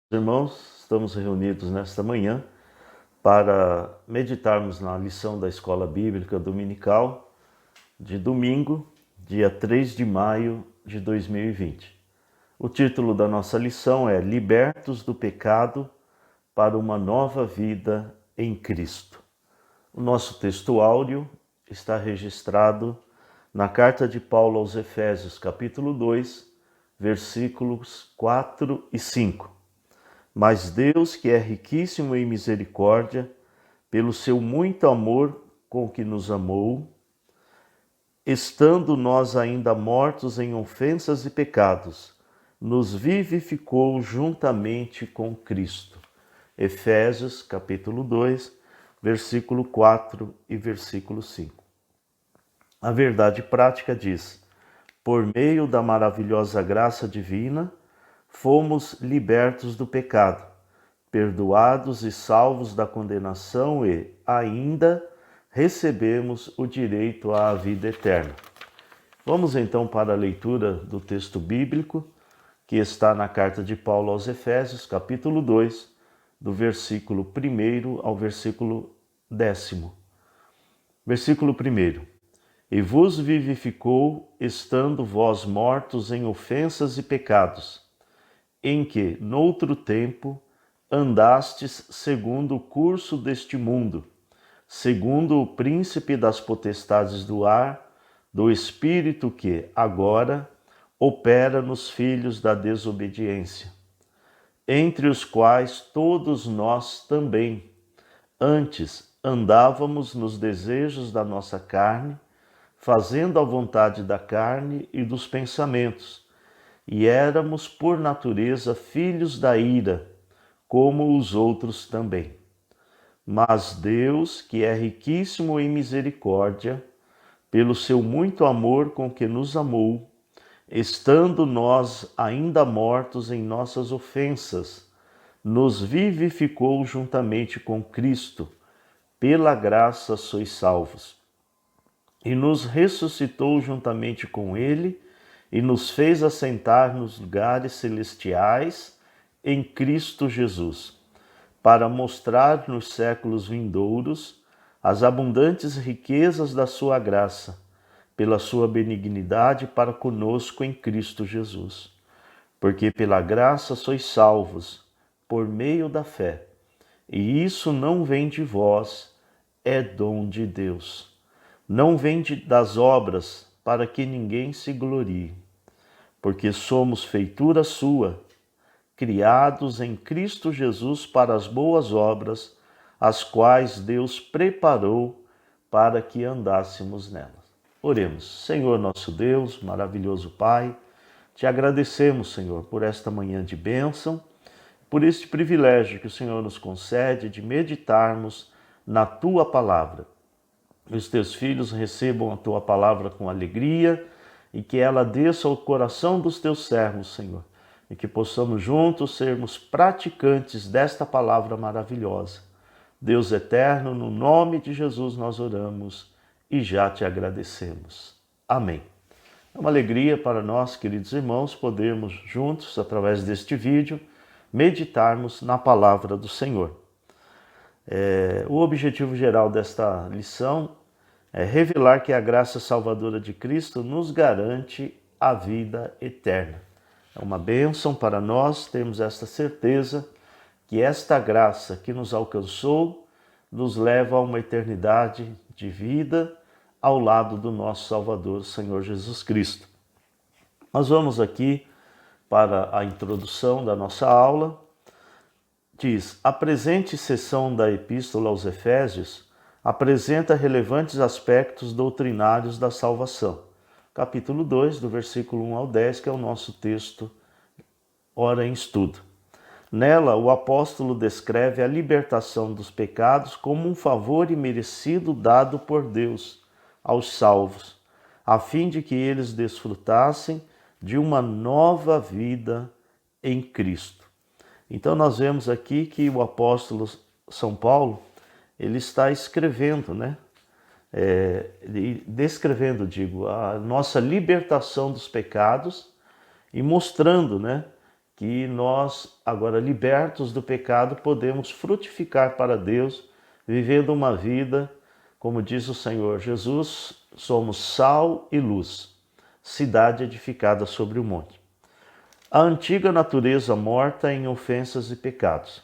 Irmãos, estamos reunidos nesta manhã para meditarmos na lição da Escola Bíblica Dominical de domingo, dia 3 de maio de 2020. O título da nossa lição é Libertos do Pecado para uma Nova Vida em Cristo. O nosso texto áureo está registrado na carta de Paulo aos Efésios, capítulo 2, versículos 4 e 5. Mas Deus, que é riquíssimo em misericórdia, pelo seu muito amor com que nos amou, estando nós ainda mortos em ofensas e pecados, nos vivificou juntamente com Cristo. Efésios, capítulo 2, versículo 4 e versículo 5. A verdade prática diz: por meio da maravilhosa graça divina, fomos libertos do pecado, perdoados e salvos da condenação e, ainda, recebemos o direito à vida eterna. Vamos então para a leitura do texto bíblico que está na carta de Paulo aos Efésios, capítulo 2, do versículo 1 ao versículo 10. Versículo 1. E vos vivificou, estando vós mortos em ofensas e pecados, em que, noutro tempo, andastes segundo o curso deste mundo, segundo o príncipe das potestades do ar, do espírito que, agora, opera nos filhos da desobediência, entre os quais todos nós também, antes, andávamos nos desejos da nossa carne, fazendo a vontade da carne e dos pensamentos, e éramos, por natureza, filhos da ira, como os outros também. Mas Deus, que é riquíssimo em misericórdia, pelo seu muito amor com que nos amou, estando nós ainda mortos em nossas ofensas, nos vivificou juntamente com Cristo, pela graça sois salvos, e nos ressuscitou juntamente com Ele, e nos fez assentar nos lugares celestiais em Cristo Jesus, para mostrar nos séculos vindouros as abundantes riquezas da sua graça, pela sua benignidade para conosco em Cristo Jesus. Porque pela graça sois salvos, por meio da fé. E isso não vem de vós, é dom de Deus. Não vem das obras, para que ninguém se glorie. Porque somos feitura sua, criados em Cristo Jesus para as boas obras, as quais Deus preparou para que andássemos nelas. Oremos. Senhor nosso Deus, maravilhoso Pai, te agradecemos, Senhor, por esta manhã de bênção, por este privilégio que o Senhor nos concede de meditarmos na Tua Palavra. Os Teus filhos recebam a Tua Palavra com alegria e que ela desça ao coração dos Teus servos, Senhor, e que possamos juntos sermos praticantes desta Palavra maravilhosa. Deus eterno, no nome de Jesus nós oramos e já te agradecemos. Amém. É uma alegria para nós, queridos irmãos, podermos juntos, através deste vídeo, meditarmos na Palavra do Senhor. O objetivo geral desta lição é revelar que a graça salvadora de Cristo nos garante a vida eterna. É uma bênção para nós termos esta certeza que esta graça que nos alcançou nos leva a uma eternidade de vida ao lado do nosso Salvador, Senhor Jesus Cristo. Nós vamos aqui para a introdução da nossa aula. Diz: a presente seção da Epístola aos Efésios apresenta relevantes aspectos doutrinários da salvação. Capítulo 2, do versículo 1 ao 10, que é o nosso texto ora em estudo. Nela, o apóstolo descreve a libertação dos pecados como um favor imerecido dado por Deus aos salvos, a fim de que eles desfrutassem de uma nova vida em Cristo. Então nós vemos aqui que o apóstolo São Paulo, ele está escrevendo, descrevendo, a nossa libertação dos pecados e mostrando, que nós, agora libertos do pecado, podemos frutificar para Deus, vivendo uma vida, como diz o Senhor Jesus, somos sal e luz, cidade edificada sobre o monte. A antiga natureza morta em ofensas e pecados.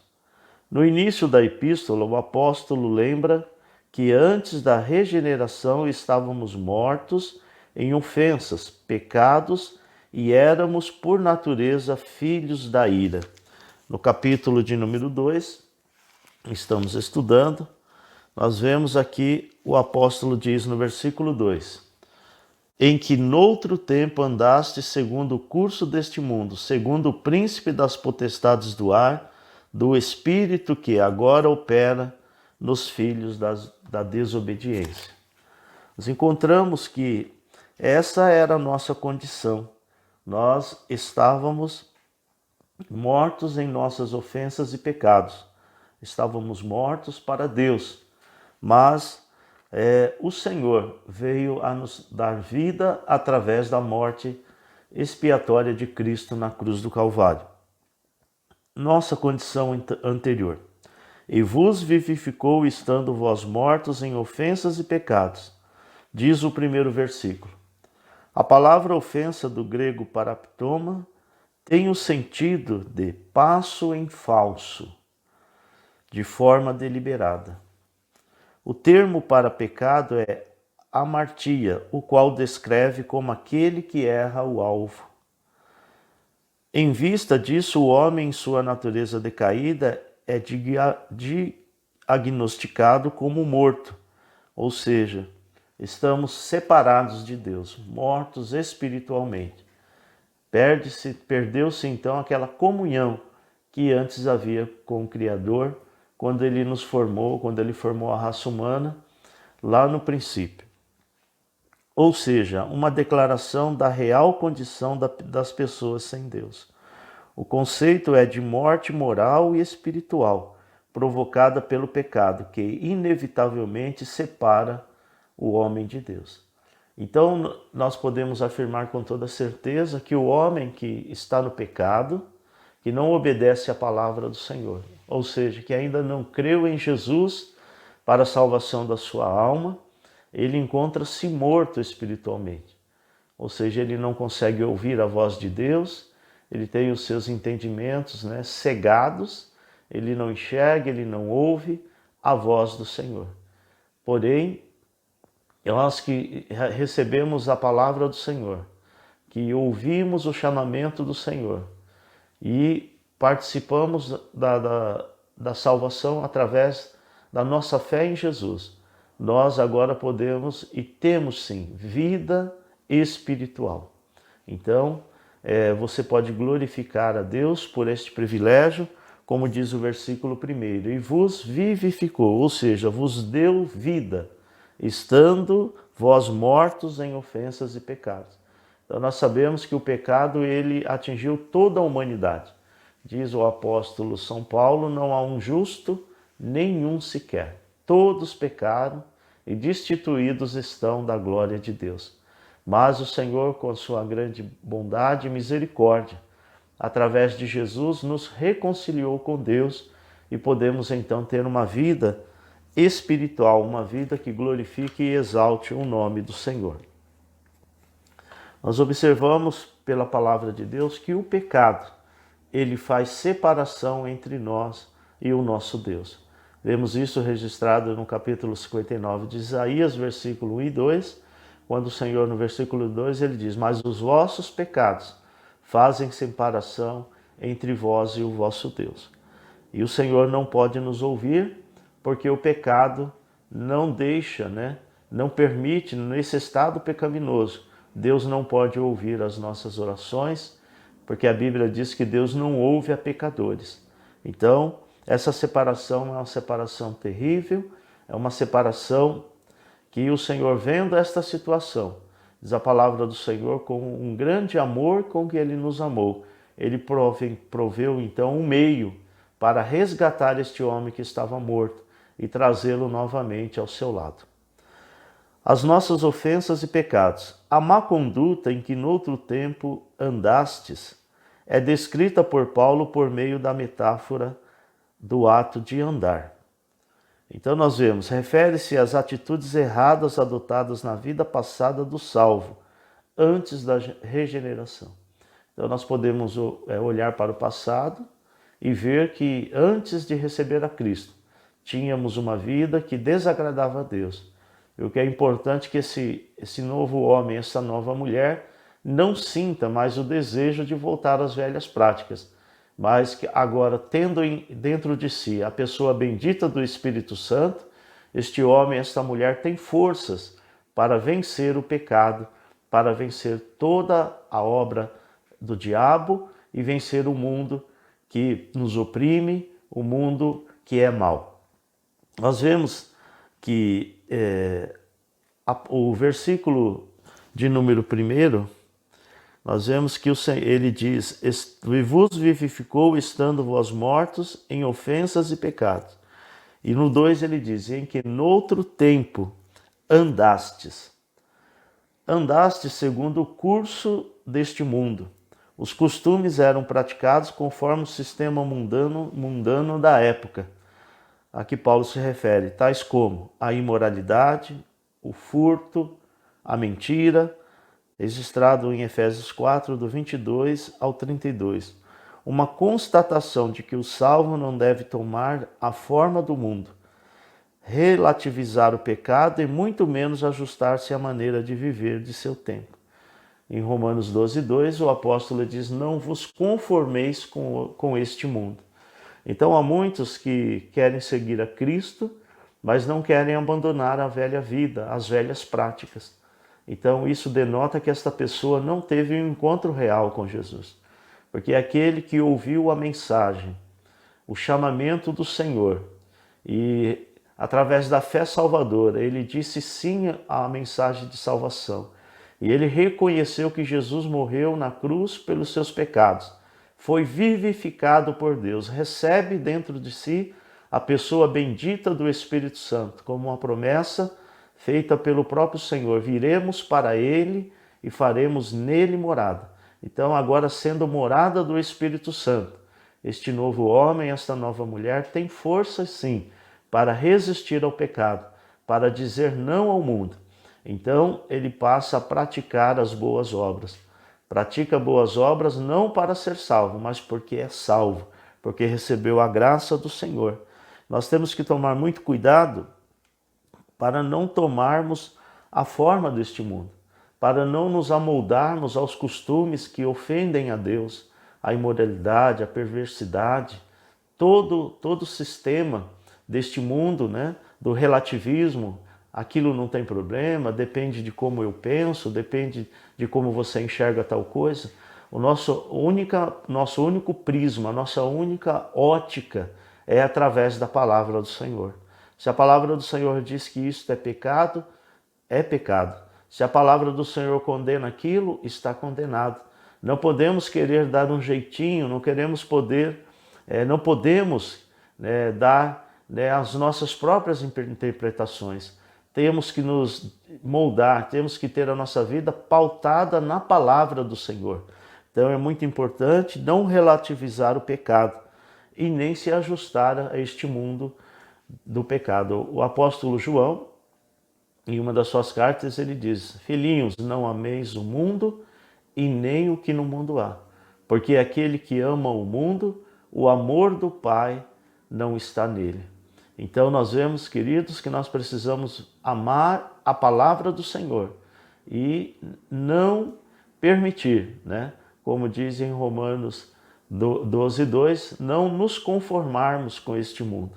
No início da epístola, o apóstolo lembra que antes da regeneração estávamos mortos em ofensas, pecados e éramos, por natureza, filhos da ira. No capítulo de número 2, estamos estudando, nós vemos aqui o apóstolo diz no versículo 2: em que noutro tempo andaste segundo o curso deste mundo, segundo o príncipe das potestades do ar, do espírito que agora opera nos filhos da desobediência. Nós encontramos que essa era a nossa condição. Nós estávamos mortos em nossas ofensas e pecados. Estávamos mortos para Deus, mas o Senhor veio a nos dar vida através da morte expiatória de Cristo na cruz do Calvário. Nossa condição anterior. E vos vivificou estando vós mortos em ofensas e pecados, diz o primeiro versículo. A palavra ofensa do grego paraptoma tem o sentido de passo em falso, de forma deliberada. O termo para pecado é amartia, o qual descreve como aquele que erra o alvo. Em vista disso, o homem, em sua natureza decaída, é diagnosticado como morto, ou seja, estamos separados de Deus, mortos espiritualmente. Perdeu-se então aquela comunhão que antes havia com o Criador, quando ele nos formou, quando ele formou a raça humana, lá no princípio. Ou seja, uma declaração da real condição das pessoas sem Deus. O conceito é de morte moral e espiritual, provocada pelo pecado, que inevitavelmente separa o homem de Deus. Então, nós podemos afirmar com toda certeza que o homem que está no pecado, que não obedece à palavra do Senhor, ou seja, que ainda não creu em Jesus para a salvação da sua alma, ele encontra-se morto espiritualmente. Ou seja, ele não consegue ouvir a voz de Deus, ele tem os seus entendimentos cegados, ele não enxerga, ele não ouve a voz do Senhor. Porém, nós que recebemos a palavra do Senhor, que ouvimos o chamamento do Senhor e participamos da salvação através da nossa fé em Jesus, nós agora podemos e temos sim vida espiritual. Então, você pode glorificar a Deus por este privilégio, como diz o versículo 1, e vos vivificou, ou seja, vos deu vida, estando vós mortos em ofensas e pecados. Então nós sabemos que o pecado ele atingiu toda a humanidade. Diz o apóstolo São Paulo, não há um justo, nenhum sequer. Todos pecaram e destituídos estão da glória de Deus. Mas o Senhor, com sua grande bondade e misericórdia, através de Jesus, nos reconciliou com Deus e podemos então ter uma vida espiritual, uma vida que glorifique e exalte o nome do Senhor. Nós observamos pela palavra de Deus que o pecado, ele faz separação entre nós e o nosso Deus. Vemos isso registrado no capítulo 59 de Isaías, versículo 1 e 2, quando o Senhor, no versículo 2, ele diz: mas os vossos pecados fazem separação entre vós e o vosso Deus. E o Senhor não pode nos ouvir, porque o pecado não deixa, não permite, nesse estado pecaminoso, Deus não pode ouvir as nossas orações, porque a Bíblia diz que Deus não ouve a pecadores. Então, essa separação é uma separação terrível, é uma separação que o Senhor, vendo esta situação, diz a palavra do Senhor, com um grande amor com que Ele nos amou, Ele proveu então um meio para resgatar este homem que estava morto e trazê-lo novamente ao seu lado. As nossas ofensas e pecados, a má conduta em que noutro tempo andastes, é descrita por Paulo por meio da metáfora do ato de andar. Então nós vemos, refere-se às atitudes erradas adotadas na vida passada do salvo, antes da regeneração. Então nós podemos olhar para o passado e ver que antes de receber a Cristo, tínhamos uma vida que desagradava a Deus. E o que é importante é que esse novo homem, essa nova mulher, não sinta mais o desejo de voltar às velhas práticas, mas que agora, tendo dentro de si a pessoa bendita do Espírito Santo, este homem, esta mulher tem forças para vencer o pecado, para vencer toda a obra do diabo e vencer o mundo que nos oprime, o mundo que é mau. Nós vemos que o versículo de número 1, nós vemos que ele diz, e vos vivificou estando vós mortos em ofensas e pecados. E no 2 ele diz, em que noutro tempo andastes. Andastes segundo o curso deste mundo. Os costumes eram praticados conforme o sistema mundano da época a que Paulo se refere, tais como a imoralidade, o furto, a mentira, registrado em Efésios 4, do 22 ao 32. Uma constatação de que o salvo não deve tomar a forma do mundo, relativizar o pecado e muito menos ajustar-se à maneira de viver de seu tempo. Em Romanos 12, 2, o apóstolo diz, não vos conformeis com este mundo. Então há muitos que querem seguir a Cristo, mas não querem abandonar a velha vida, as velhas práticas. Então isso denota que esta pessoa não teve um encontro real com Jesus. Porque é aquele que ouviu a mensagem, o chamamento do Senhor, e através da fé salvadora, ele disse sim à mensagem de salvação. E ele reconheceu que Jesus morreu na cruz pelos seus pecados. Foi vivificado por Deus, recebe dentro de si a pessoa bendita do Espírito Santo, como uma promessa feita pelo próprio Senhor. Viremos para ele e faremos nele morada. Então, agora sendo morada do Espírito Santo, este novo homem, esta nova mulher tem força sim para resistir ao pecado, para dizer não ao mundo. Então, ele passa a praticar as boas obras. Pratica boas obras não para ser salvo, mas porque é salvo, porque recebeu a graça do Senhor. Nós temos que tomar muito cuidado para não tomarmos a forma deste mundo, para não nos amoldarmos aos costumes que ofendem a Deus, a imoralidade, a perversidade, todo o sistema deste mundo, né, do relativismo. Aquilo não tem problema, depende de como eu penso, depende de como você enxerga tal coisa. O nosso único prisma, a nossa única ótica é através da palavra do Senhor. Se a palavra do Senhor diz que isto é pecado, é pecado. Se a palavra do Senhor condena aquilo, está condenado. Não podemos querer dar um jeitinho, não podemos dar as nossas próprias interpretações. Temos que nos moldar, temos que ter a nossa vida pautada na palavra do Senhor. Então é muito importante não relativizar o pecado e nem se ajustar a este mundo do pecado. O apóstolo João, em uma das suas cartas, ele diz, filhinhos, não ameis o mundo e nem o que no mundo há, porque aquele que ama o mundo, o amor do Pai não está nele. Então nós vemos, queridos, que nós precisamos amar a palavra do Senhor e não permitir, como diz em Romanos 12, 2, não nos conformarmos com este mundo.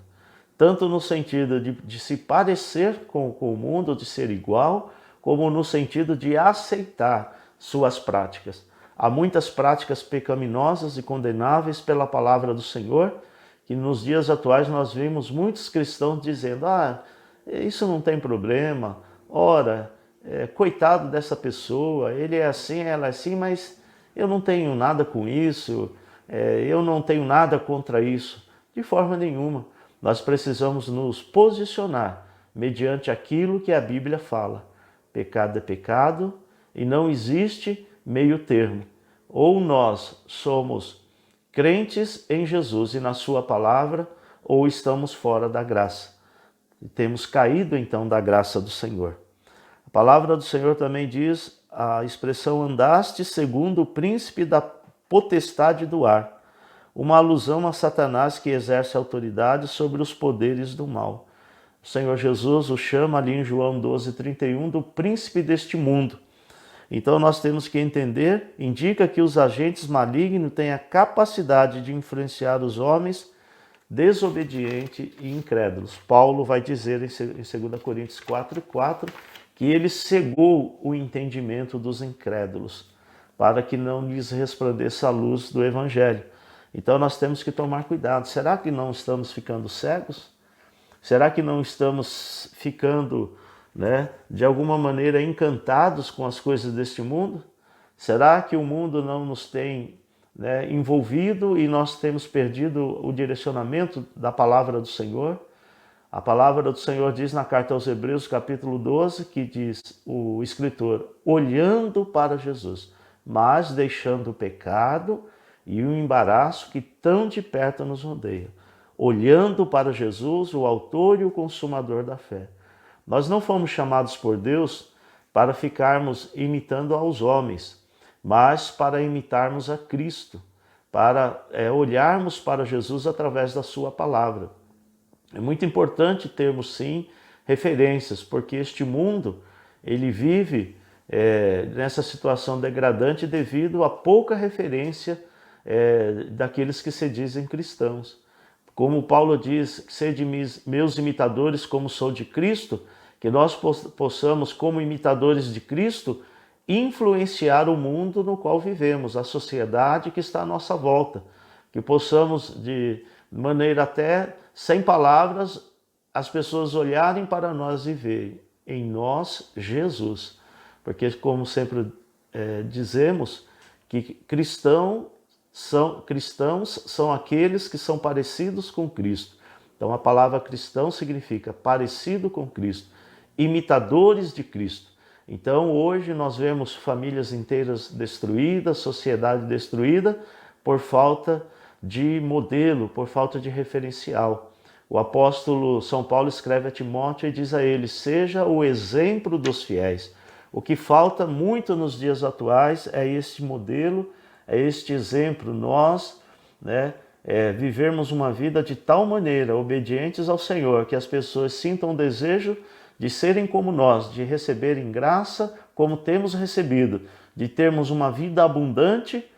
Tanto no sentido de se parecer com o mundo, de ser igual, como no sentido de aceitar suas práticas. Há muitas práticas pecaminosas e condenáveis pela palavra do Senhor, que nos dias atuais nós vemos muitos cristãos dizendo, isso não tem problema, ora, coitado dessa pessoa, ele é assim, ela é assim, mas eu não tenho nada com isso, eu não tenho nada contra isso, de forma nenhuma. Nós precisamos nos posicionar mediante aquilo que a Bíblia fala. Pecado é pecado e não existe meio termo. Ou nós somos crentes em Jesus e na sua palavra, ou estamos fora da graça. E temos caído então da graça do Senhor. A palavra do Senhor também diz a expressão andaste segundo o príncipe da potestade do ar, uma alusão a Satanás que exerce autoridade sobre os poderes do mal. O Senhor Jesus o chama ali em João 12:31 do príncipe deste mundo. Então nós temos que entender, indica que os agentes malignos têm a capacidade de influenciar os homens desobedientes e incrédulos. Paulo vai dizer em 2 Coríntios 4:4 que ele cegou o entendimento dos incrédulos, para que não lhes resplandeça a luz do Evangelho. Então nós temos que tomar cuidado. Será que não estamos ficando cegos? Será que não estamos ficando, de alguma maneira encantados com as coisas deste mundo? Será que o mundo não nos tem envolvido e nós temos perdido o direcionamento da palavra do Senhor? A palavra do Senhor diz na carta aos Hebreus, capítulo 12, que diz o escritor, olhando para Jesus, mas deixando o pecado e o embaraço que tão de perto nos rodeia, olhando para Jesus, o autor e o consumador da fé. Nós não fomos chamados por Deus para ficarmos imitando aos homens, mas para imitarmos a Cristo, para olharmos para Jesus através da sua palavra. É muito importante termos, sim, referências, porque este mundo, ele vive nessa situação degradante devido a pouca referência daqueles que se dizem cristãos. Como Paulo diz, sede meus imitadores como sou de Cristo, que nós possamos, como imitadores de Cristo, influenciar o mundo no qual vivemos, a sociedade que está à nossa volta, que possamos, de maneira até sem palavras, as pessoas olharem para nós e verem em nós Jesus. Porque, como sempre dizemos, que cristãos são aqueles que são parecidos com Cristo. Então a palavra cristão significa parecido com Cristo, imitadores de Cristo. Então hoje nós vemos famílias inteiras destruídas, sociedade destruída por falta de modelo, por falta de referencial. O apóstolo São Paulo escreve a Timóteo e diz a ele, seja o exemplo dos fiéis. O que falta muito nos dias atuais é este modelo, é este exemplo, nós vivermos uma vida de tal maneira, obedientes ao Senhor, que as pessoas sintam o desejo de serem como nós, de receberem graça como temos recebido, de termos uma vida abundante,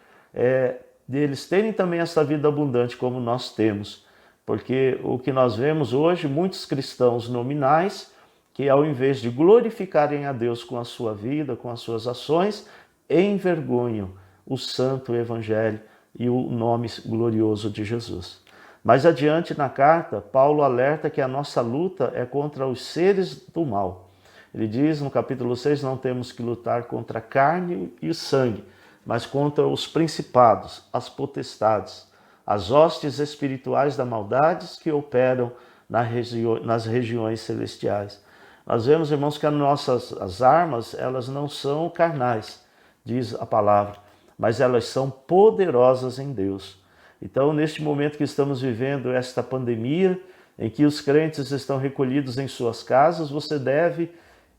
de eles terem também essa vida abundante como nós temos. Porque o que nós vemos hoje, muitos cristãos nominais, que ao invés de glorificarem a Deus com a sua vida, com as suas ações, envergonham o santo evangelho e o nome glorioso de Jesus. Mais adiante na carta, Paulo alerta que a nossa luta é contra os seres do mal. Ele diz no capítulo 6, não temos que lutar contra a carne e o sangue, mas contra os principados, as potestades, as hostes espirituais da maldade que operam nas regiões celestiais. Nós vemos, irmãos, que as armas, elas não são carnais, diz a palavra, mas elas são poderosas em Deus. Então, neste momento que estamos vivendo esta pandemia, em que os crentes estão recolhidos em suas casas, você deve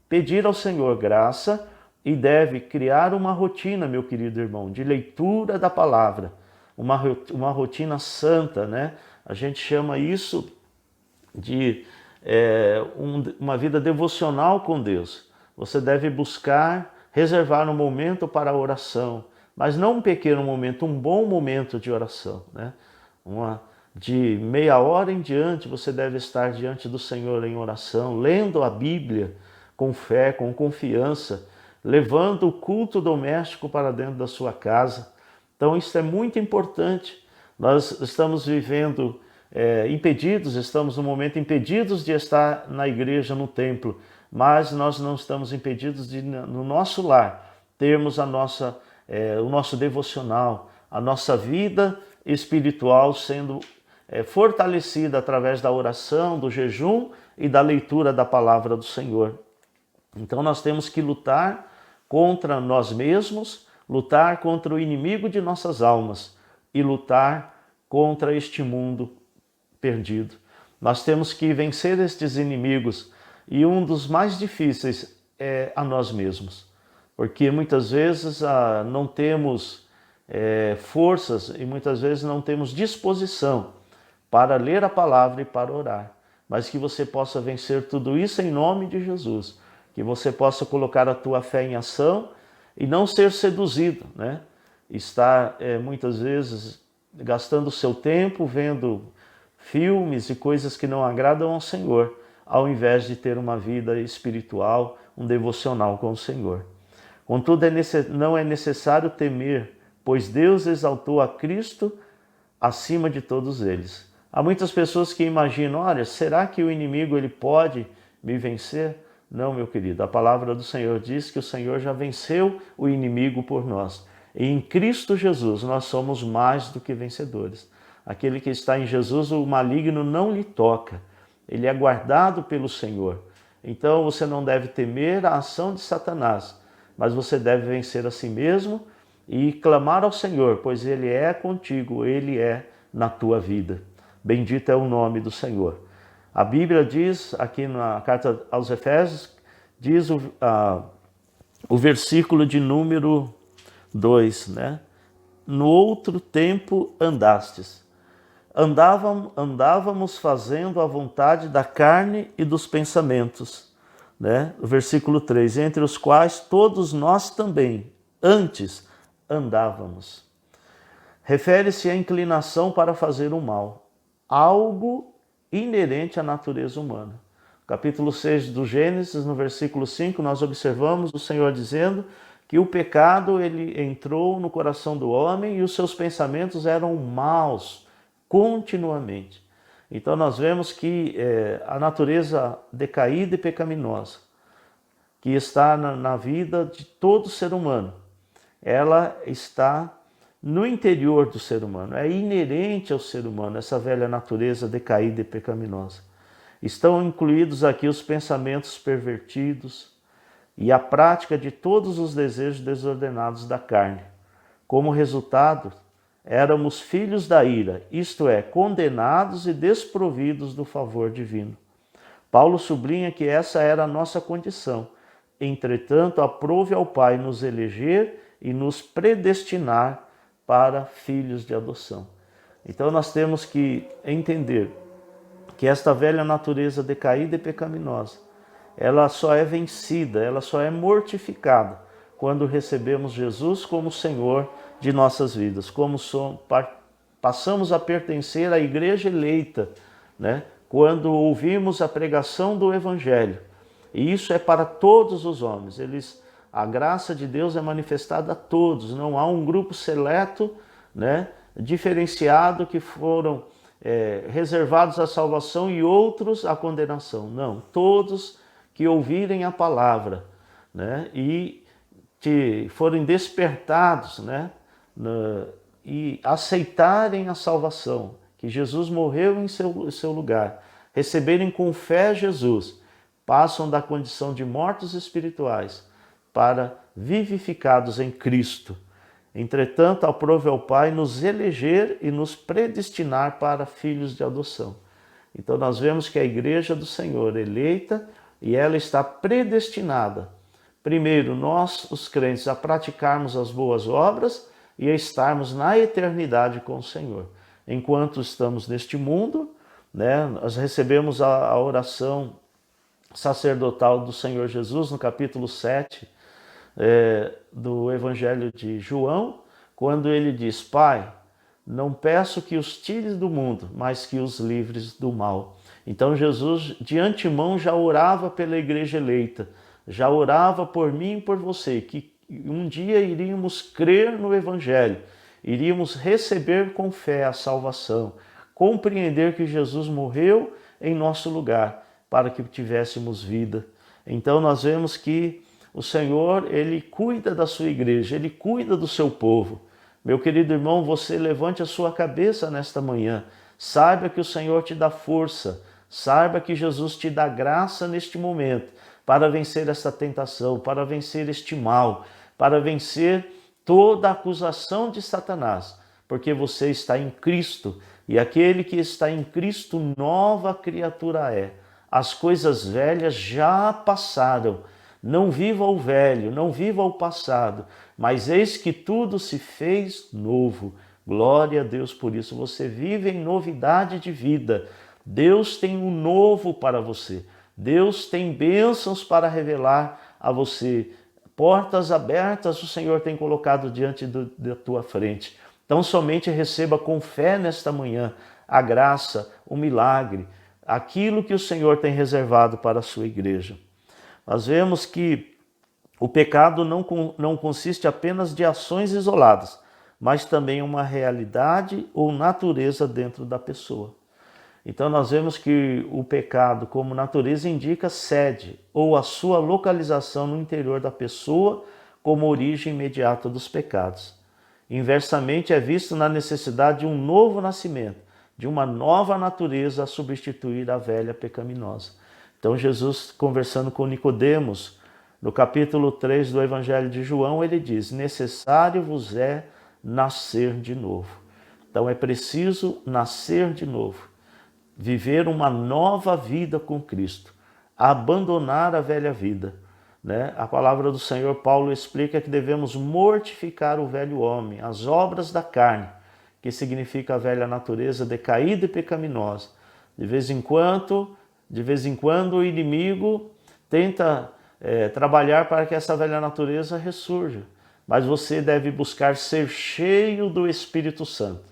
pedir ao Senhor graça e deve criar uma rotina, meu querido irmão, de leitura da palavra, uma rotina santa, A gente chama isso de uma vida devocional com Deus. Você deve buscar, reservar um momento para a oração, mas não um pequeno momento, um bom momento de oração, De meia hora em diante, você deve estar diante do Senhor em oração, lendo a Bíblia com fé, com confiança, levando o culto doméstico para dentro da sua casa. Então isso é muito importante. Nós estamos vivendo estamos no momento impedidos de estar na igreja, no templo, mas nós não estamos impedidos de, no nosso lar, termos o nosso devocional, a nossa vida espiritual sendo fortalecida através da oração, do jejum e da leitura da palavra do Senhor. Então nós temos que lutar contra nós mesmos, lutar contra o inimigo de nossas almas e lutar contra este mundo perdido. Nós temos que vencer estes inimigos e um dos mais difíceis é a nós mesmos, porque muitas vezes não temos forças e muitas vezes não temos disposição para ler a palavra e para orar, mas que você possa vencer tudo isso em nome de Jesus, que você possa colocar a tua fé em ação e não ser seduzido, né? Estar muitas vezes gastando o seu tempo vendo filmes e coisas que não agradam ao Senhor, ao invés de ter uma vida espiritual, um devocional com o Senhor. Contudo, não é necessário temer, pois Deus exaltou a Cristo acima de todos eles. Há muitas pessoas que imaginam, olha, será que o inimigo ele pode me vencer? Não, meu querido, a palavra do Senhor diz que o Senhor já venceu o inimigo por nós. E em Cristo Jesus nós somos mais do que vencedores. Aquele que está em Jesus, o maligno não lhe toca. Ele é guardado pelo Senhor. Então você não deve temer a ação de Satanás, mas você deve vencer a si mesmo e clamar ao Senhor, pois Ele é contigo, Ele é na tua vida. Bendito é o nome do Senhor. A Bíblia diz, aqui na carta aos Efésios, diz o versículo de número 2, né? No outro tempo andastes. Andávamos fazendo a vontade da carne e dos pensamentos, né? O versículo 3, entre os quais todos nós também, antes, andávamos. Refere-se à inclinação para fazer o mal, algo inerente à natureza humana. Capítulo 6 do Gênesis, no versículo 5, nós observamos o Senhor dizendo que o pecado ele entrou no coração do homem e os seus pensamentos eram maus continuamente. Então nós vemos que a natureza decaída e pecaminosa que está na vida de todo ser humano, ela está no interior do ser humano, é inerente ao ser humano, essa velha natureza decaída e pecaminosa. Estão incluídos aqui os pensamentos pervertidos e a prática de todos os desejos desordenados da carne. Como resultado, éramos filhos da ira, isto é, condenados e desprovidos do favor divino. Paulo sublinha que essa era a nossa condição. Entretanto, aprove ao Pai nos eleger e nos predestinar para filhos de adoção. Então nós temos que entender que esta velha natureza decaída e pecaminosa, ela só é vencida, ela só é mortificada quando recebemos Jesus como Senhor de nossas vidas, passamos a pertencer à igreja eleita, né? Quando ouvimos a pregação do Evangelho. E isso é para todos os homens. A graça de Deus é manifestada a todos, não há um grupo seleto, né, diferenciado que foram reservados à salvação e outros à condenação. Não, todos que ouvirem a palavra, né, e que forem despertados, né, e aceitarem a salvação, que Jesus morreu em seu lugar, receberem com fé Jesus, passam da condição de mortos espirituais para vivificados em Cristo. Entretanto, aprove ao Pai nos eleger e nos predestinar para filhos de adoção. Então nós vemos que a igreja do Senhor é eleita e ela está predestinada. Primeiro, nós, os crentes, a praticarmos as boas obras e a estarmos na eternidade com o Senhor. Enquanto estamos neste mundo, né, nós recebemos a oração sacerdotal do Senhor Jesus no capítulo 7 do Evangelho de João, quando ele diz: Pai, não peço que os tires do mundo, mas que os livres do mal. Então Jesus de antemão já orava pela igreja eleita, já orava por mim e por você, que um dia iríamos crer no Evangelho, iríamos receber com fé a salvação, compreender que Jesus morreu em nosso lugar para que tivéssemos vida. Então nós vemos que o Senhor, Ele cuida da sua igreja, Ele cuida do seu povo. Meu querido irmão, você levante a sua cabeça nesta manhã, saiba que o Senhor te dá força, saiba que Jesus te dá graça neste momento para vencer esta tentação, para vencer este mal, para vencer toda acusação de Satanás, porque você está em Cristo, e aquele que está em Cristo, nova criatura é. As coisas velhas já passaram. Não viva o velho, não viva o passado, mas eis que tudo se fez novo. Glória a Deus por isso. Você vive em novidade de vida. Deus tem um novo para você. Deus tem bênçãos para revelar a você. Portas abertas o Senhor tem colocado diante da tua frente. Então somente receba com fé nesta manhã a graça, o milagre, aquilo que o Senhor tem reservado para a sua igreja. Nós vemos que o pecado não consiste apenas de ações isoladas, mas também uma realidade ou natureza dentro da pessoa. Então nós vemos que o pecado como natureza indica sede ou a sua localização no interior da pessoa como origem imediata dos pecados. Inversamente é visto na necessidade de um novo nascimento, de uma nova natureza a substituir a velha pecaminosa. Então Jesus, conversando com Nicodemos, no capítulo 3 do Evangelho de João, ele diz: necessário vos é nascer de novo. Então é preciso nascer de novo, viver uma nova vida com Cristo, abandonar a velha vida. A palavra do Senhor, Paulo explica que devemos mortificar o velho homem, as obras da carne, que significa a velha natureza decaída e pecaminosa. De vez em quando o inimigo tenta trabalhar para que essa velha natureza ressurja, mas você deve buscar ser cheio do Espírito Santo,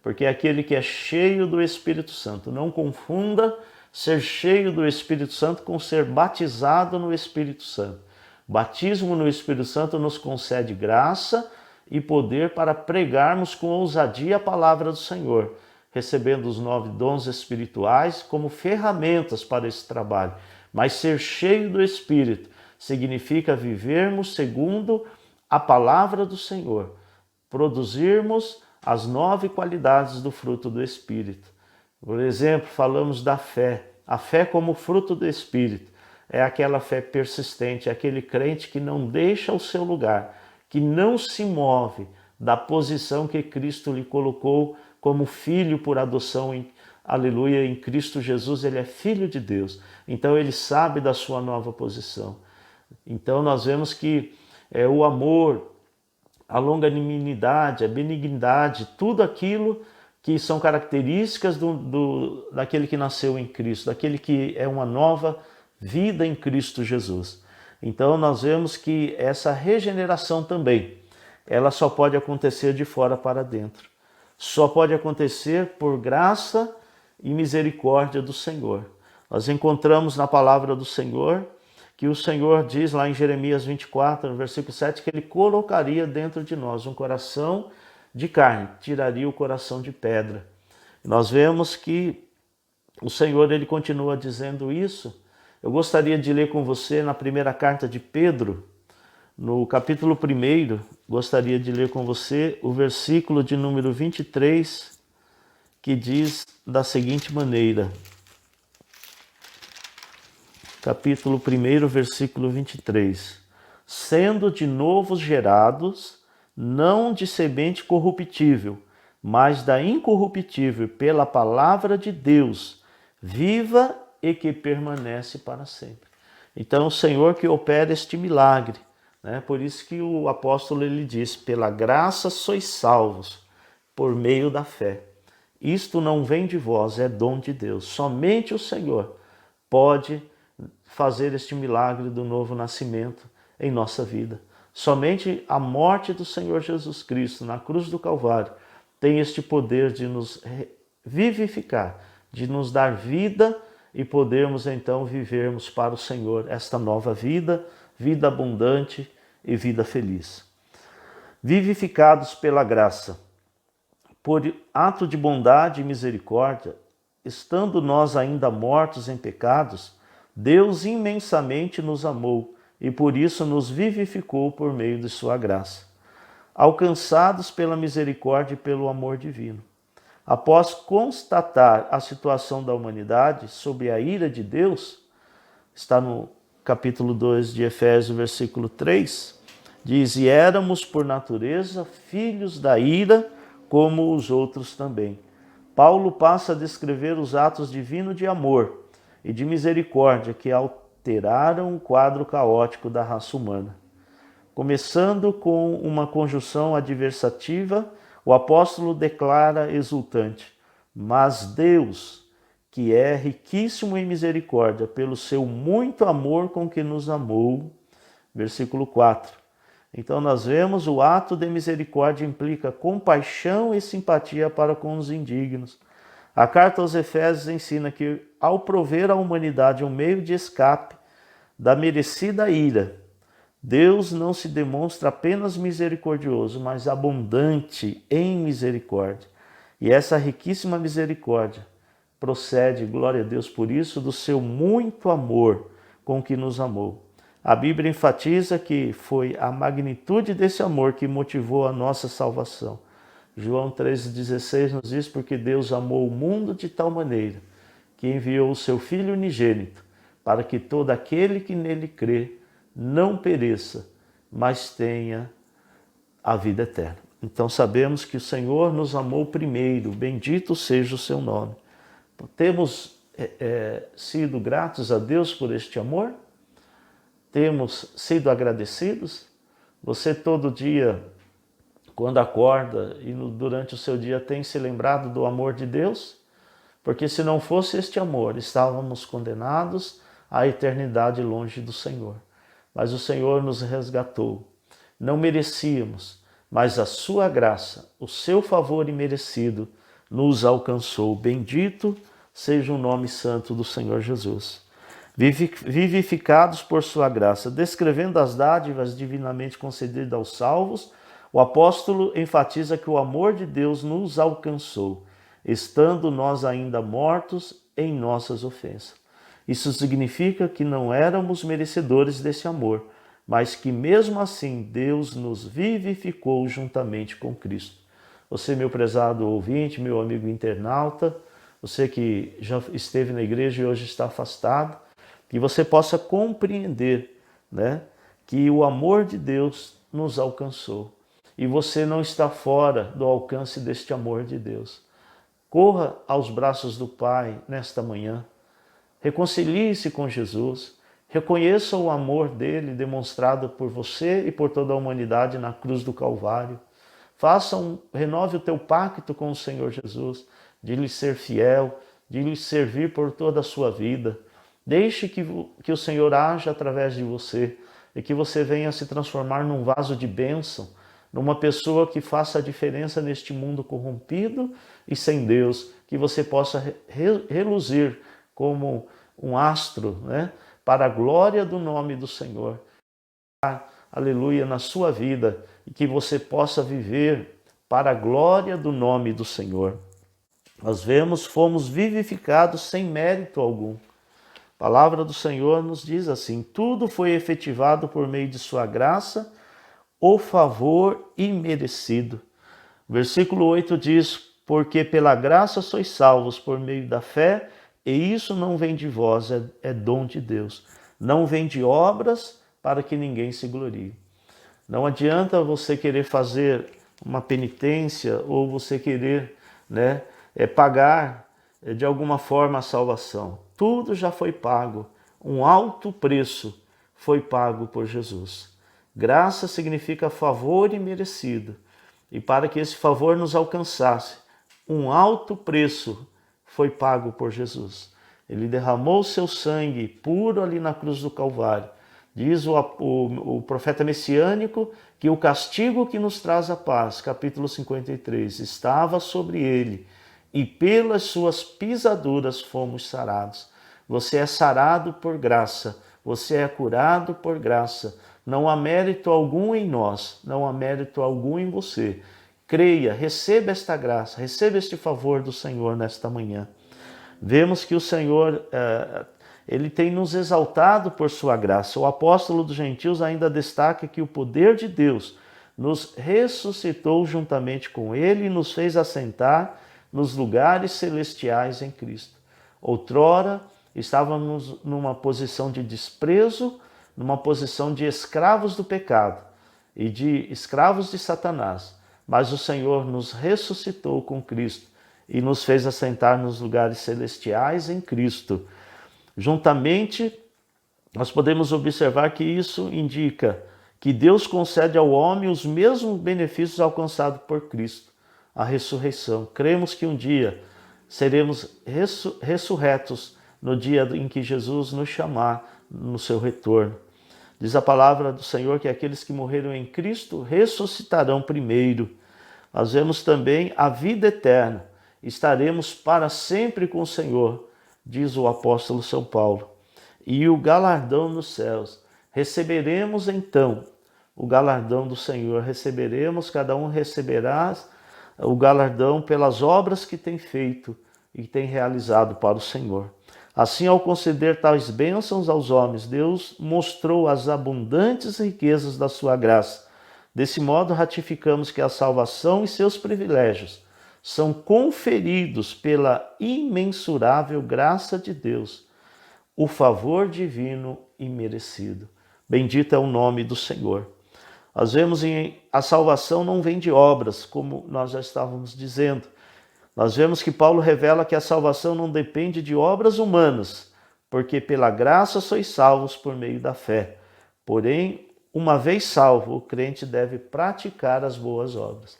porque aquele que é cheio do Espírito Santo, não confunda ser cheio do Espírito Santo com ser batizado no Espírito Santo. Batismo no Espírito Santo nos concede graça e poder para pregarmos com ousadia a palavra do Senhor, recebendo os 9 dons espirituais como ferramentas para esse trabalho. Mas ser cheio do Espírito significa vivermos segundo a palavra do Senhor, produzirmos as 9 qualidades do fruto do Espírito. Por exemplo, falamos da fé. A fé como fruto do Espírito é aquela fé persistente, é aquele crente que não deixa o seu lugar, que não se move da posição que Cristo lhe colocou como filho por adoção, aleluia, em Cristo Jesus. Ele é filho de Deus, então ele sabe da sua nova posição. Então nós vemos que o amor, a longanimidade, a benignidade, tudo aquilo que são características daquele que nasceu em Cristo, daquele que é uma nova vida em Cristo Jesus. Então nós vemos que essa regeneração também, ela só pode acontecer de fora para dentro. Só pode acontecer por graça e misericórdia do Senhor. Nós encontramos na palavra do Senhor que o Senhor diz lá em Jeremias 24, no versículo 7, que Ele colocaria dentro de nós um coração de carne, tiraria o coração de pedra. Nós vemos que o Senhor, Ele continua dizendo isso. Eu gostaria de ler com você na primeira carta de Pedro, no capítulo 1, gostaria de ler com você o versículo de número 23, que diz da seguinte maneira. Capítulo 1, versículo 23. Sendo de novo gerados, não de semente corruptível, mas da incorruptível, pela palavra de Deus, viva e que permanece para sempre. Então, o Senhor que opera este milagre, por isso que o apóstolo ele diz: pela graça sois salvos, por meio da fé. Isto não vem de vós, é dom de Deus. Somente o Senhor pode fazer este milagre do novo nascimento em nossa vida. Somente a morte do Senhor Jesus Cristo na cruz do Calvário tem este poder de nos vivificar, de nos dar vida e podermos então vivermos para o Senhor esta nova vida, vida abundante e vida feliz. Vivificados pela graça, por ato de bondade e misericórdia, estando nós ainda mortos em pecados, Deus imensamente nos amou e por isso nos vivificou por meio de sua graça, alcançados pela misericórdia e pelo amor divino. Após constatar a situação da humanidade sob a ira de Deus, está no capítulo 2 de Efésios, versículo 3, Diz, e éramos por natureza filhos da ira, como os outros também. Paulo passa a descrever os atos divinos de amor e de misericórdia que alteraram o quadro caótico da raça humana. Começando com uma conjunção adversativa, o apóstolo declara exultante: mas Deus, que é riquíssimo em misericórdia, pelo seu muito amor com que nos amou. Versículo 4. Então nós vemos o ato de misericórdia implica compaixão e simpatia para com os indignos. A carta aos Efésios ensina que, ao prover à humanidade um meio de escape da merecida ira, Deus não se demonstra apenas misericordioso, mas abundante em misericórdia. E essa riquíssima misericórdia procede, glória a Deus por isso, do seu muito amor com que nos amou. A Bíblia enfatiza que foi a magnitude desse amor que motivou a nossa salvação. João 13,16 nos diz, porque Deus amou o mundo de tal maneira que enviou o seu Filho unigênito, para que todo aquele que nele crê não pereça, mas tenha a vida eterna. Então sabemos que o Senhor nos amou primeiro, bendito seja o seu nome. Temos sido gratos a Deus por este amor? Temos sido agradecidos? Você todo dia, quando acorda e durante o seu dia, tem se lembrado do amor de Deus? Porque se não fosse este amor, estávamos condenados à eternidade longe do Senhor. Mas o Senhor nos resgatou. Não merecíamos, mas a sua graça, o seu favor imerecido, nos alcançou. Bendito seja o nome santo do Senhor Jesus. Vivificados por sua graça, descrevendo as dádivas divinamente concedidas aos salvos, o apóstolo enfatiza que o amor de Deus nos alcançou, estando nós ainda mortos em nossas ofensas. Isso significa que não éramos merecedores desse amor, mas que mesmo assim Deus nos vivificou juntamente com Cristo. Você, meu prezado ouvinte, meu amigo internauta, você que já esteve na igreja e hoje está afastado, que você possa compreender, que o amor de Deus nos alcançou. E você não está fora do alcance deste amor de Deus. Corra aos braços do Pai nesta manhã. Reconcilie-se com Jesus. Reconheça o amor dele demonstrado por você e por toda a humanidade na cruz do Calvário. Renove o teu pacto com o Senhor Jesus, de lhe ser fiel, de lhe servir por toda a sua vida. Deixe que o Senhor haja através de você e que você venha se transformar num vaso de bênção, numa pessoa que faça a diferença neste mundo corrompido e sem Deus, que você possa reluzir como um astro, para a glória do nome do Senhor. Aleluia, na sua vida, e que você possa viver para a glória do nome do Senhor. Nós fomos vivificados sem mérito algum. A palavra do Senhor nos diz assim: tudo foi efetivado por meio de sua graça, o favor imerecido. Versículo 8 diz, porque pela graça sois salvos por meio da fé, e isso não vem de vós, é dom de Deus. Não vem de obras para que ninguém se glorie. Não adianta você querer fazer uma penitência ou você querer pagar de alguma forma a salvação. Tudo já foi pago. Um alto preço foi pago por Jesus. Graça significa favor imerecido. E para que esse favor nos alcançasse, um alto preço foi pago por Jesus. Ele derramou seu sangue puro ali na cruz do Calvário. Diz o profeta messiânico que o castigo que nos traz a paz, capítulo 53, estava sobre ele, e pelas suas pisaduras fomos sarados. Você é sarado por graça, você é curado por graça. Não há mérito algum em nós, não há mérito algum em você. Creia, receba esta graça, receba este favor do Senhor nesta manhã. Vemos que o Senhor, ele tem nos exaltado por sua graça. O apóstolo dos gentios ainda destaca que o poder de Deus nos ressuscitou juntamente com ele e nos fez assentar nos lugares celestiais em Cristo. Outrora, estávamos numa posição de desprezo, numa posição de escravos do pecado. e de escravos de Satanás, mas o Senhor nos ressuscitou com Cristo e nos fez assentar nos lugares celestiais em Cristo. Juntamente, nós podemos observar que isso indica que Deus concede ao homem os mesmos benefícios alcançados por Cristo, a ressurreição. Cremos que um dia seremos ressurretos no dia em que Jesus nos chamar no seu retorno. Diz a palavra do Senhor que aqueles que morreram em Cristo ressuscitarão primeiro. Nós vemos também a vida eterna. Estaremos para sempre com o Senhor, diz o apóstolo São Paulo. E o galardão nos céus. Receberemos então o galardão do Senhor. Cada um receberá o galardão pelas obras que tem feito e tem realizado para o Senhor. Assim, ao conceder tais bênçãos aos homens, Deus mostrou as abundantes riquezas da sua graça. Desse modo, ratificamos que a salvação e seus privilégios são conferidos pela imensurável graça de Deus, o favor divino e merecido. Bendito é o nome do Senhor. Nós vemos a salvação não vem de obras, como nós já estávamos dizendo. Nós vemos que Paulo revela que a salvação não depende de obras humanas, porque pela graça sois salvos por meio da fé. Porém, uma vez salvo, o crente deve praticar as boas obras.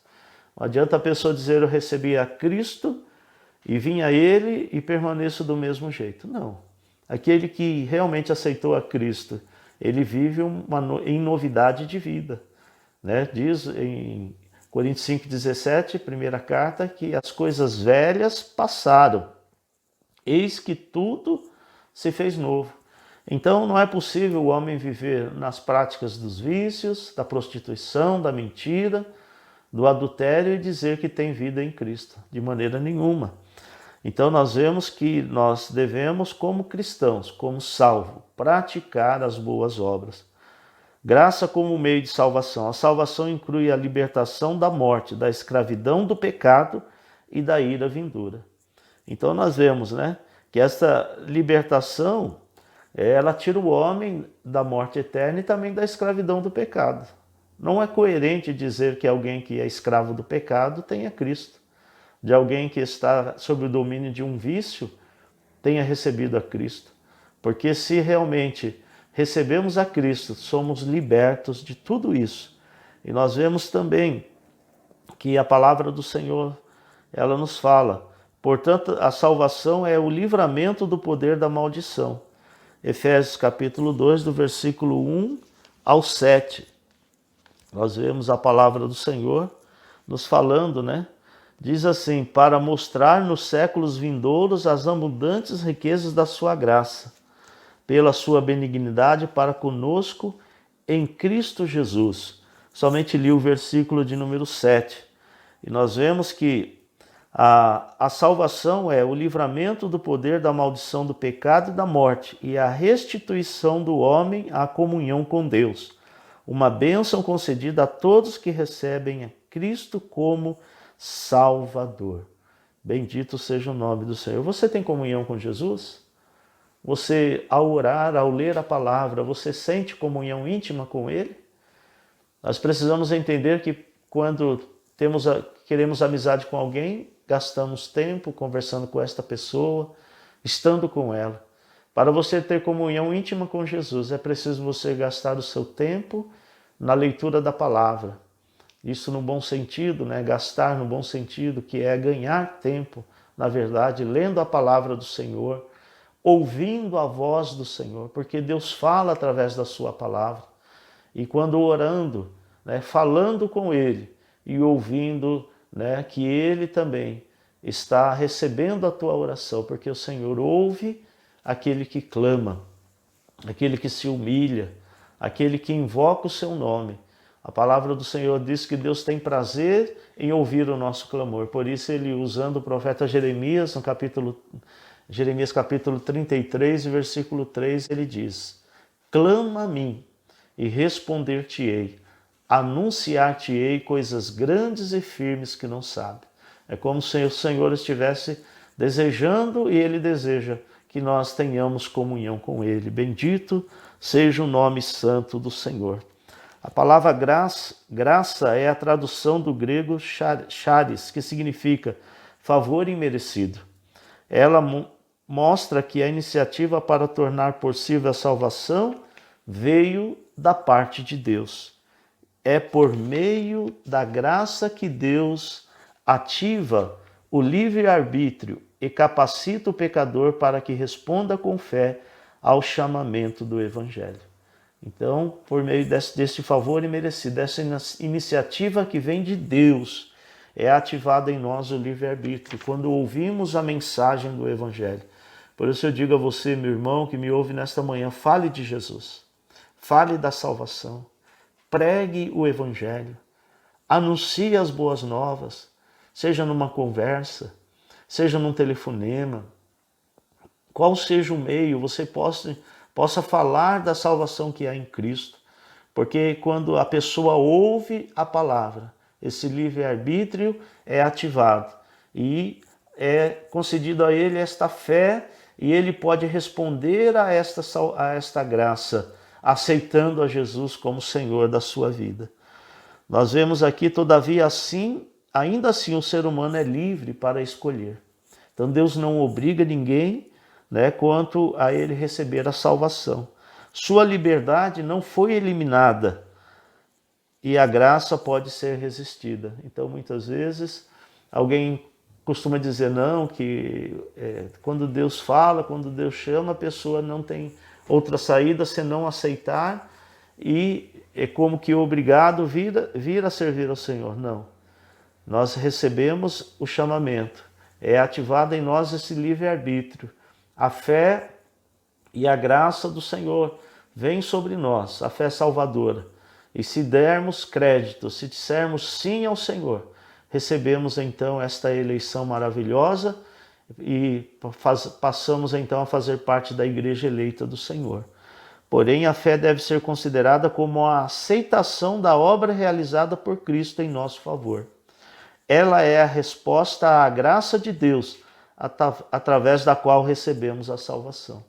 Não adianta a pessoa dizer eu recebi a Cristo e vim a Ele e permaneço do mesmo jeito. Não. Aquele que realmente aceitou a Cristo, ele vive em novidade de vida. Né? Diz em Coríntios 5,17, primeira carta, que as coisas velhas passaram. Eis que tudo se fez novo. Então não é possível o homem viver nas práticas dos vícios, da prostituição, da mentira, do adultério e dizer que tem vida em Cristo. De maneira nenhuma. Então nós vemos que nós devemos, como cristãos, como salvos, praticar as boas obras. Graça como meio de salvação. A salvação inclui a libertação da morte, da escravidão do pecado e da ira vindoura. Então nós vemos, né, que essa libertação, ela tira o homem da morte eterna e também da escravidão do pecado. Não é coerente dizer que alguém que é escravo do pecado tenha Cristo. De alguém que está sob o domínio de um vício tenha recebido a Cristo. Porque se realmente recebemos a Cristo, somos libertos de tudo isso. E nós vemos também que a palavra do Senhor, ela nos fala, portanto, a salvação é o livramento do poder da maldição. Efésios capítulo 2, do versículo 1 ao 7. Nós vemos a palavra do Senhor nos falando, né? Diz assim, para mostrar nos séculos vindouros as abundantes riquezas da sua graça, pela sua benignidade para conosco em Cristo Jesus. Somente li o versículo de número 7. E nós vemos que a salvação é o livramento do poder da maldição do pecado e da morte e a restituição do homem à comunhão com Deus. Uma bênção concedida a todos que recebem a Cristo como Salvador. Bendito seja o nome do Senhor. Você tem comunhão com Jesus? Você, ao orar, ao ler a palavra, você sente comunhão íntima com Ele? Nós precisamos entender que quando queremos amizade com alguém, gastamos tempo conversando com esta pessoa, estando com ela. Para você ter comunhão íntima com Jesus, é preciso você gastar o seu tempo na leitura da palavra. Isso no bom sentido, né? Gastar no bom sentido, que é ganhar tempo, na verdade, lendo a palavra do Senhor, ouvindo a voz do Senhor, porque Deus fala através da sua palavra. E quando orando, né, falando com Ele e ouvindo, né, que Ele também está recebendo a tua oração, porque o Senhor ouve aquele que clama, aquele que se humilha, aquele que invoca o seu nome. A palavra do Senhor diz que Deus tem prazer em ouvir o nosso clamor. Por isso ele, usando o profeta Jeremias, no Jeremias capítulo 33, versículo 3, ele diz: clama a mim e responder-te-ei, anunciar-te-ei coisas grandes e firmes que não sabe. É como se o Senhor estivesse desejando e Ele deseja que nós tenhamos comunhão com Ele. Bendito seja o nome santo do Senhor. A palavra graça é a tradução do grego charis, que significa favor imerecido. Ela mostra que a iniciativa para tornar possível a salvação veio da parte de Deus. É por meio da graça que Deus ativa o livre-arbítrio e capacita o pecador para que responda com fé ao chamamento do Evangelho. Então, por meio desse favor imerecido, dessa iniciativa que vem de Deus, é ativado em nós o livre-arbítrio, quando ouvimos a mensagem do Evangelho. Por isso eu digo a você, meu irmão, que me ouve nesta manhã, fale de Jesus, fale da salvação, pregue o Evangelho, anuncie as boas novas, seja numa conversa, seja num telefonema, qual seja o meio, você possa falar da salvação que há em Cristo, porque quando a pessoa ouve a palavra, esse livre-arbítrio é ativado e é concedido a ele esta fé e ele pode responder a esta graça, aceitando a Jesus como Senhor da sua vida. Nós vemos aqui, todavia, ainda assim o ser humano é livre para escolher. Então Deus não obriga ninguém, quanto a ele receber a salvação. Sua liberdade não foi eliminada e a graça pode ser resistida. Então, muitas vezes, alguém costuma dizer não, que quando Deus fala, quando Deus chama, a pessoa não tem outra saída senão aceitar e é como que obrigado vir a servir ao Senhor. Não. Nós recebemos o chamamento. É ativado em nós esse livre-arbítrio. A fé e a graça do Senhor vem sobre nós, a fé salvadora. E se dermos crédito, se dissermos sim ao Senhor, recebemos então esta eleição maravilhosa e passamos então a fazer parte da igreja eleita do Senhor. Porém, a fé deve ser considerada como a aceitação da obra realizada por Cristo em nosso favor. Ela é a resposta à graça de Deus, através da qual recebemos a salvação.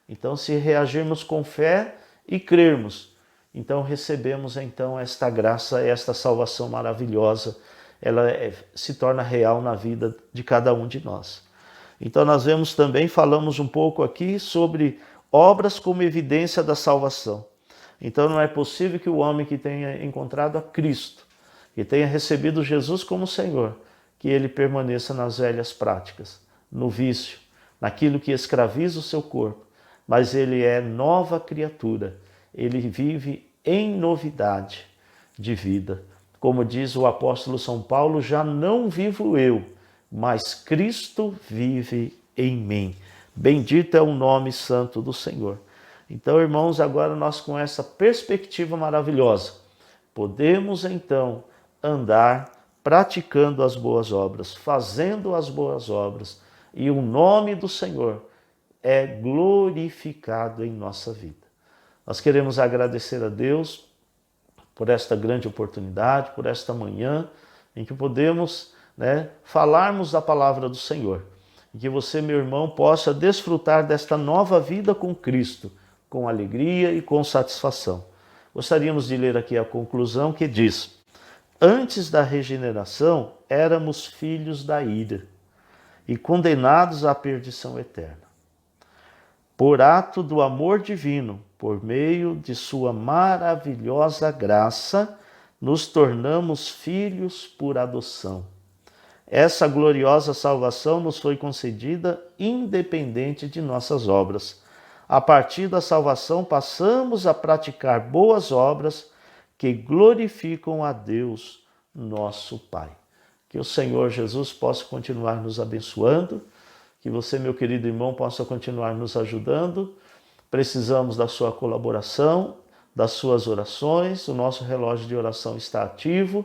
Então, se reagirmos com fé e crermos, então recebemos então esta graça, esta salvação maravilhosa, ela se torna real na vida de cada um de nós. Então nós vemos também, falamos um pouco aqui sobre obras como evidência da salvação. Então não é possível que o homem que tenha encontrado a Cristo, que tenha recebido Jesus como Senhor, que ele permaneça nas velhas práticas, no vício, naquilo que escraviza o seu corpo, mas ele é nova criatura, ele vive em novidade de vida. Como diz o apóstolo São Paulo, já não vivo eu, mas Cristo vive em mim. Bendito é o nome santo do Senhor. Então, irmãos, agora nós com essa perspectiva maravilhosa, podemos então andar praticando as boas obras, fazendo as boas obras, e o nome do Senhor é glorificado em nossa vida. Nós queremos agradecer a Deus por esta grande oportunidade, por esta manhã em que podemos falarmos da palavra do Senhor. E que você, meu irmão, possa desfrutar desta nova vida com Cristo, com alegria e com satisfação. Gostaríamos de ler aqui a conclusão que diz: antes da regeneração, éramos filhos da ira e condenados à perdição eterna. Por ato do amor divino, por meio de sua maravilhosa graça, nos tornamos filhos por adoção. Essa gloriosa salvação nos foi concedida independente de nossas obras. A partir da salvação, passamos a praticar boas obras que glorificam a Deus, nosso Pai. Que o Senhor Jesus possa continuar nos abençoando, que você, meu querido irmão, possa continuar nos ajudando. Precisamos da sua colaboração, das suas orações. O nosso relógio de oração está ativo.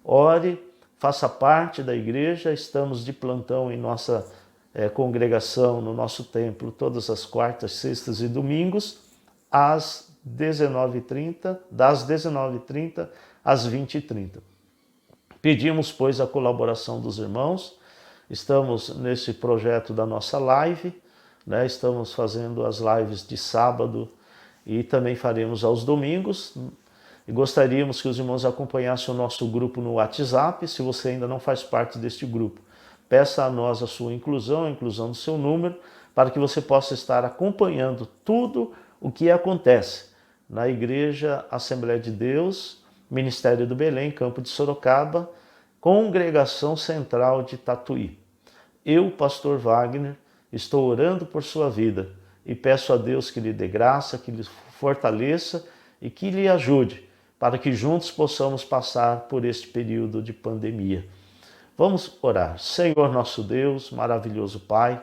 Ore, faça parte da igreja. Estamos de plantão em nossa congregação, no nosso templo, todas as quartas, sextas e domingos, às 19h30, das 19h30 às 20h30. Pedimos, pois, a colaboração dos irmãos. Estamos nesse projeto da nossa live, estamos fazendo as lives de sábado e também faremos aos domingos. E gostaríamos que os irmãos acompanhassem o nosso grupo no WhatsApp. Se você ainda não faz parte deste grupo, peça a nós a sua inclusão, a inclusão do seu número, para que você possa estar acompanhando tudo o que acontece na Igreja Assembleia de Deus, Ministério do Belém, Campo de Sorocaba, Congregação Central de Tatuí. Eu, pastor Wagner, estou orando por sua vida e peço a Deus que lhe dê graça, que lhe fortaleça e que lhe ajude para que juntos possamos passar por este período de pandemia. Vamos orar. Senhor nosso Deus, maravilhoso Pai,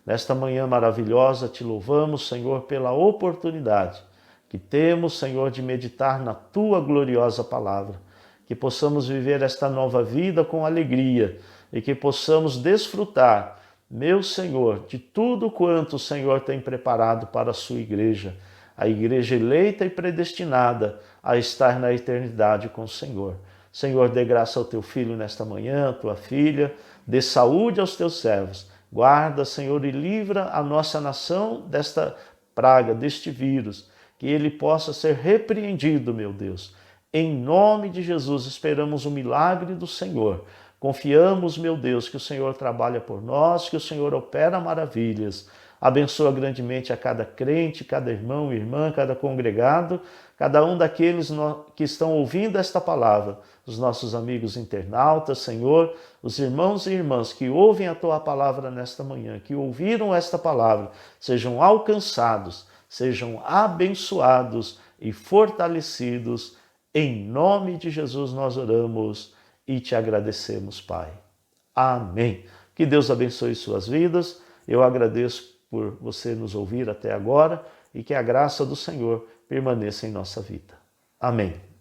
nesta manhã maravilhosa te louvamos, Senhor, pela oportunidade que temos, Senhor, de meditar na tua gloriosa palavra, que possamos viver esta nova vida com alegria e que possamos desfrutar, meu Senhor, de tudo quanto o Senhor tem preparado para a sua igreja, a igreja eleita e predestinada a estar na eternidade com o Senhor. Senhor, dê graça ao teu filho nesta manhã, à tua filha, dê saúde aos teus servos. Guarda, Senhor, e livra a nossa nação desta praga, deste vírus, que ele possa ser repreendido, meu Deus. Em nome de Jesus, esperamos o milagre do Senhor. Confiamos, meu Deus, que o Senhor trabalha por nós, que o Senhor opera maravilhas. Abençoa grandemente a cada crente, cada irmão e irmã, cada congregado, cada um daqueles que estão ouvindo esta palavra, os nossos amigos internautas, Senhor, os irmãos e irmãs que ouvem a tua palavra nesta manhã, que ouviram esta palavra, sejam alcançados, sejam abençoados e fortalecidos. Em nome de Jesus nós oramos e te agradecemos, Pai. Amém. Que Deus abençoe suas vidas. Eu agradeço por você nos ouvir até agora e que a graça do Senhor permaneça em nossa vida. Amém.